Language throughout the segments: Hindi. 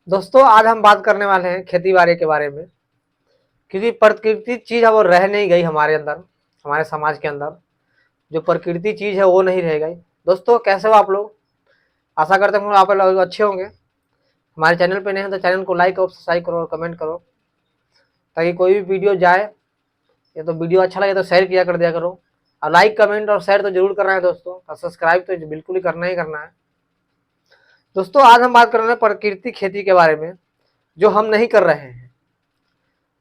दोस्तों आज हम बात करने वाले हैं खेती बाड़ी के बारे में। क्योंकि प्रकृति चीज है वो रह नहीं गई हमारे अंदर, हमारे समाज के अंदर जो प्रकृति चीज है वो नहीं रह गई। दोस्तों कैसे हो आप लोग? आशा करते हैं आप लोग अच्छे होंगे। हमारे चैनल पे नए हैं तो चैनल को लाइक और सब्सक्राइब करो और कमेंट करो, ताकि कोई भी वीडियो जाए या तो वीडियो अच्छा लगे तो शेयर किया कर दिया करो। और लाइक कमेंट और शेयर तो जरूर करना है दोस्तों, और सब्सक्राइब तो बिल्कुल ही करना है। दोस्तों आज हम बात कर रहे हैं प्रकृति खेती के बारे में, जो हम नहीं कर रहे हैं।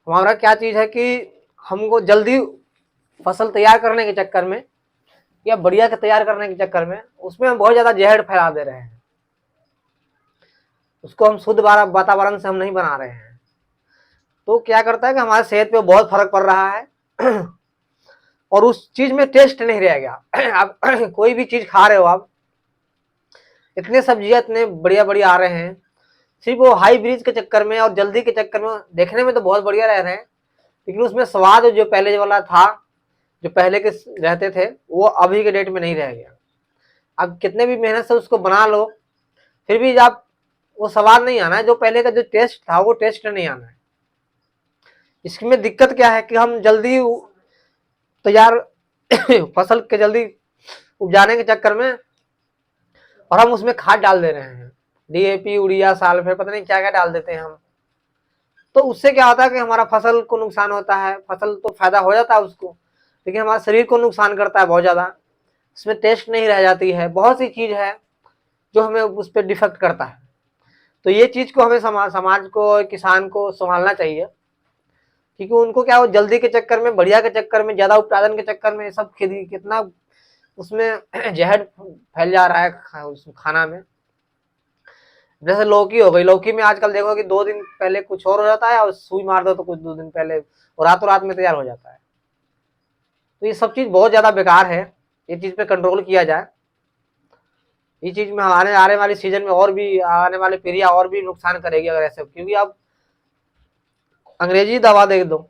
हमारा क्या चीज है कि हमको जल्दी फसल तैयार करने के चक्कर में या बढ़िया के तैयार करने के चक्कर में उसमें हम बहुत ज्यादा जहर फैला दे रहे हैं। उसको हम शुद्ध वातावरण से हम नहीं बना रहे हैं, तो क्या करता है कि हमारे सेहत पे बहुत फर्क पड़ रहा है। और उस चीज में टेस्ट नहीं रह गया। आप कोई भी चीज खा रहे हो, आप इतने सब्जियां इतने बढ़िया बढ़िया आ रहे हैं, सिर्फ वो हाईब्रिड के चक्कर में और जल्दी के चक्कर में देखने में तो बहुत बढ़िया रह रहे हैं, लेकिन उसमें स्वाद जो पहले वाला था, जो पहले के रहते थे, वो अभी के डेट में नहीं रह गया। अब कितने भी मेहनत से उसको बना लो, फिर भी आप वो स्वाद नहीं आना है, जो पहले का जो टेस्ट था वो टेस्ट नहीं आना है। इसमें दिक्कत क्या है कि हम जल्दी तैयार फसल के जल्दी उपजाने के चक्कर में और हम उसमें खाद डाल दे रहे हैं, डीएपी यूरिया साल्फेट पता नहीं क्या क्या डाल देते हैं हम। तो उससे क्या होता है कि हमारा फसल को नुकसान होता है। फसल तो फायदा हो जाता है उसको, लेकिन हमारे शरीर को नुकसान करता है बहुत ज्यादा। उसमें टेस्ट नहीं रह जाती है, बहुत सी चीज है जो हमें उस पर डिफेक्ट करता है। तो ये चीज को हमें समाज को, किसान को संभालना चाहिए, क्योंकि उनको क्या हो, जल्दी के चक्कर में, बढ़िया के चक्कर में, ज्यादा उत्पादन के चक्कर में सब खेती कितना उसमें जहर फैल जा रहा है उस खाना में। जैसे लौकी हो गई, लौकी में आजकल देखो कि 2 दिन पहले कुछ और हो जाता है और सुई मार दो तो कुछ 2 दिन पहले और रातों रात में तैयार हो जाता है। तो ये सब चीज बहुत ज्यादा बेकार है, ये चीज पे कंट्रोल किया जाए। ये चीज में आने आने वाली सीजन में और भी, आने वाली पीढ़ियां और भी नुकसान करेगी अगर ऐसे, क्योंकि अब अंग्रेजी दवा दे दो,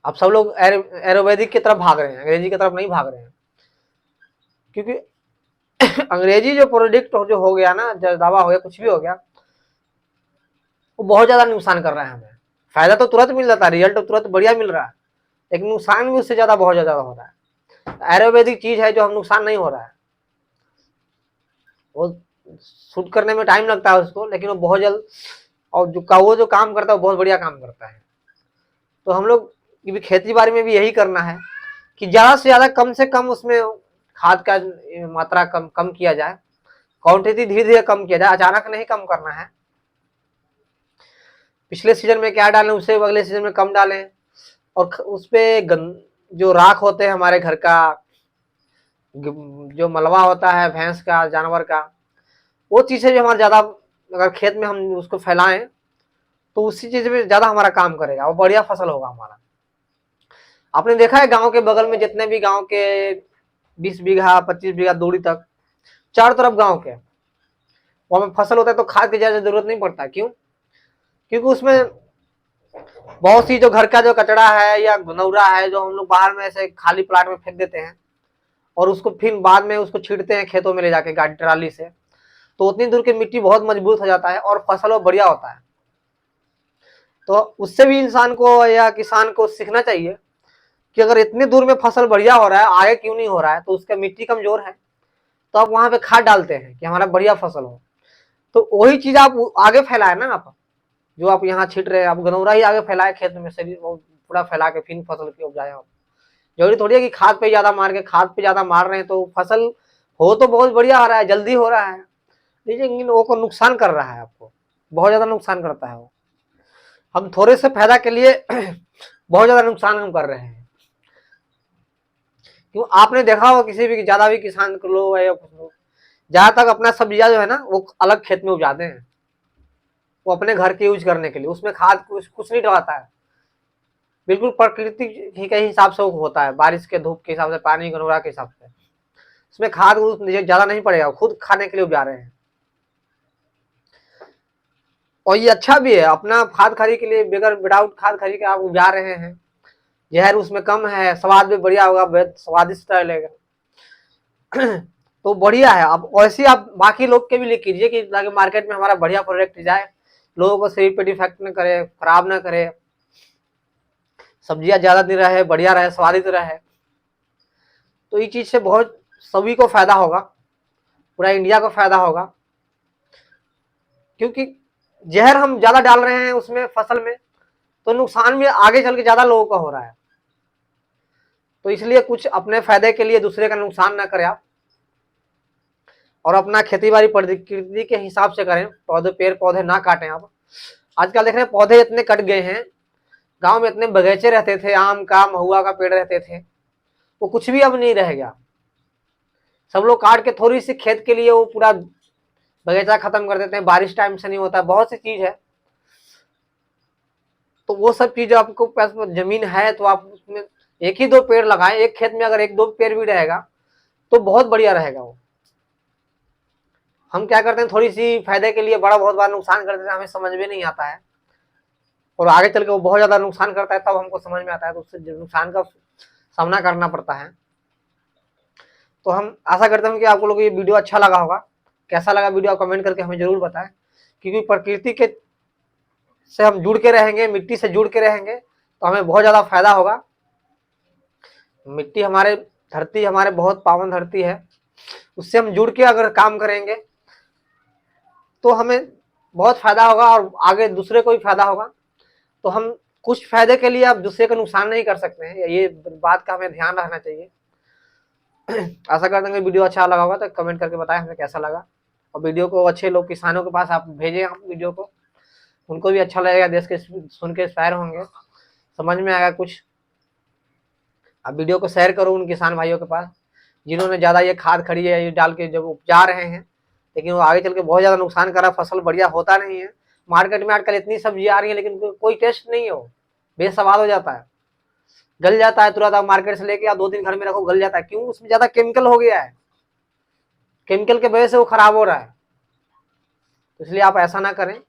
अब सब लोग आयुर्वेदिक की तरफ भाग रहे हैं, अंग्रेजी की तरफ नहीं भाग रहे हैं। क्योंकि अंग्रेजी जो प्रोडक्ट जो हो गया ना, जो दवा हो गया, कुछ भी हो गया, वो बहुत ज्यादा नुकसान कर रहा है हमें। फायदा तो तुरंत मिल जाता है, रिजल्ट तो तुरंत बढ़िया मिल रहा है, लेकिन नुकसान भी उससे ज्यादा बहुत ज्यादा हो रहा है। आयुर्वेदिक चीज है जो हम नुकसान नहीं हो रहा है, वो शूट करने में टाइम लगता है उसको, लेकिन वो बहुत जल्द, और वो जो काम करता है वो बहुत बढ़िया काम करता है। तो हम लोग की भी खेती बाड़ी में भी यही करना है कि ज्यादा से ज्यादा, कम से कम उसमें खाद का मात्रा कम कम किया जाए, क्वांटिटी धीरे धीरे कम किया जाए, अचानक नहीं कम करना है। पिछले सीजन में क्या डालें उसे अगले सीजन में कम डालें। और उस पे जो राख होते हैं हमारे घर का, जो मलबा होता है भैंस का, जानवर का, वो चीजें जो हमारे ज्यादा अगर खेत में हम उसको फैलाएं तो उसी चीज में ज्यादा हमारा काम करेगा, वो बढ़िया फसल होगा हमारा। आपने देखा है गांव के बगल में जितने भी गांव के 20 बीघा 25 बीघा दूरी तक, चारों तरफ गांव के, वहां में फसल होता है तो खाद की ज्यादा जरूरत नहीं पड़ता। क्यों? क्योंकि उसमें बहुत सी जो घर का जो कचरा है या घनौरा है, जो हम लोग बाहर में ऐसे खाली प्लाट में फेंक देते हैं और उसको फिर बाद में उसको छींटते हैं खेतों में ले जाके गाड़ी ट्राली से, तो उतनी दूर की मिट्टी बहुत मजबूत हो जाता है और फसल वो बढ़िया होता है। तो उससे भी इंसान को या किसान को सीखना चाहिए कि अगर इतनी दूर में फसल बढ़िया हो रहा है, आगे क्यों नहीं हो रहा है? तो उसका मिट्टी कमजोर है, तो आप वहां पे खाद डालते हैं कि हमारा बढ़िया फसल हो। तो वही चीज आप आगे फैलाए ना, आप जो आप यहाँ छीट रहे हैं, आप गनौरा ही आगे फैलाए खेत में से पूरा फैला के फिर फसल की उपजाए आप। जरूरी थोड़ी है कि खाद पे ज्यादा मार के, खाद पे ज्यादा मार रहे हैं तो फसल हो तो बहुत बढ़िया हो रहा है, जल्दी हो रहा है, लेकिन वो को नुकसान कर रहा है, आपको बहुत ज्यादा नुकसान करता है वो। हम थोड़े से फायदा के लिए बहुत ज्यादा नुकसान हम कर रहे हैं। क्यों? आपने देखा होगा किसी भी ज्यादा भी किसान लोग या कुछ लोग जहां तक अपना सब्जियां जो है ना वो अलग खेत में उपजाते हैं, वो अपने घर के यूज करने के लिए, उसमें खाद कुछ नहीं डलाता है, बिल्कुल प्रकृति के हिसाब से होता है, बारिश के धूप के हिसाब से, पानी गनौरा के हिसाब से। उसमें खाद ज्यादा नहीं पड़ेगा, खुद खाने के लिए उपजा रहे हैं। और ये अच्छा भी है, अपना खाद खरी के लिए, बगैर विदाउट खाद खरी के आप उपजा रहे हैं, जहर उसमें कम है, स्वाद भी बढ़िया होगा, स्वादिष्ट लगेगा। तो बढ़िया है। अब वैसे ही आप बाकी लोग के भी लिख कीजिए कि ताकि मार्केट में हमारा बढ़िया प्रोडक्ट जाए, लोगों को शरीर पे इफेक्ट न करे, खराब ना करे, सब्जियां ज्यादा दिन रहे, बढ़िया रहे, स्वादिष्ट रहे। तो ये चीज से बहुत सभी को फायदा होगा, पूरा इंडिया को फायदा होगा। क्योंकि जहर हम ज्यादा डाल रहे हैं उसमें फसल में, तो नुकसान भी आगे चल के ज्यादा लोगों का हो रहा है। तो इसलिए कुछ अपने फायदे के लिए दूसरे का नुकसान ना करें आप, और अपना खेती बाड़ी प्रकृति के हिसाब से करें, पौधे पेड़ पौधे ना काटें आप। आजकल देख रहे हैं पौधे इतने कट गए हैं, गांव में इतने बगीचे रहते थे, आम का महुआ का पेड़ रहते थे, वो कुछ भी अब नहीं रह गया। सब लोग काट के थोड़ी सी खेत के लिए वो पूरा बगीचा खत्म कर देते हैं, बारिश टाइम से नहीं होता, बहुत सी चीज है। तो वो सब चीज आपको पास जमीन है तो आप उसमें एक ही दो पेड़ लगाएं, एक खेत में अगर एक दो पेड़ भी रहेगा तो बहुत बढ़िया रहेगा वो। हम क्या करते हैं, थोड़ी सी फायदे के लिए बड़ा बहुत बार नुकसान कर देते हैं, हमें समझ में नहीं आता है, और आगे चल के वो बहुत ज्यादा नुकसान करता है, तब हमको समझ में आता है, तो उससे नुकसान का सामना करना पड़ता है। तो हम आशा करते हैं कि आपको लोग ये वीडियो अच्छा लगा होगा। कैसा लगा वीडियो आप कमेंट करके हमें जरूर बताएं, क्योंकि प्रकृति के से हम जुड़ के रहेंगे, मिट्टी से जुड़ के रहेंगे तो हमें बहुत ज्यादा फायदा होगा। मिट्टी हमारे धरती हमारे बहुत पावन धरती है, उससे हम जुड़ के अगर काम करेंगे तो हमें बहुत फायदा होगा, और आगे दूसरे को भी फायदा होगा। तो हम कुछ फायदे के लिए आप दूसरे का नुकसान नहीं कर सकते हैं, ये बात का हमें ध्यान रखना चाहिए। आशा करते हैं वीडियो अच्छा लगा होगा, तो कमेंट करके बताएं हमें कैसा लगा, और वीडियो को अच्छे लोग किसानों के पास आप भेजें, आप वीडियो को, उनको भी अच्छा लगेगा, देश के सुन के इंस्पायर होंगे, समझ में आएगा कुछ। आप वीडियो को शेयर करो उन किसान भाइयों के पास जिन्होंने ज्यादा ये खाद खड़ी है ये डाल के जब उपजा रहे हैं, लेकिन वो आगे चल के बहुत ज्यादा नुकसान कर रहा है, फसल बढ़िया होता नहीं है। मार्केट में आजकल इतनी सब्जी आ रही है लेकिन कोई टेस्ट नहीं है, वो बेसवाद हो जाता है, गल जाता है तुरंत। आप मार्केट से लेके आप 2 दिन घर में रखो गल जाता है, क्यों? उसमें ज्यादा केमिकल हो गया है, केमिकल के वजह से वो खराब हो रहा है। तो इसलिए आप ऐसा ना करें।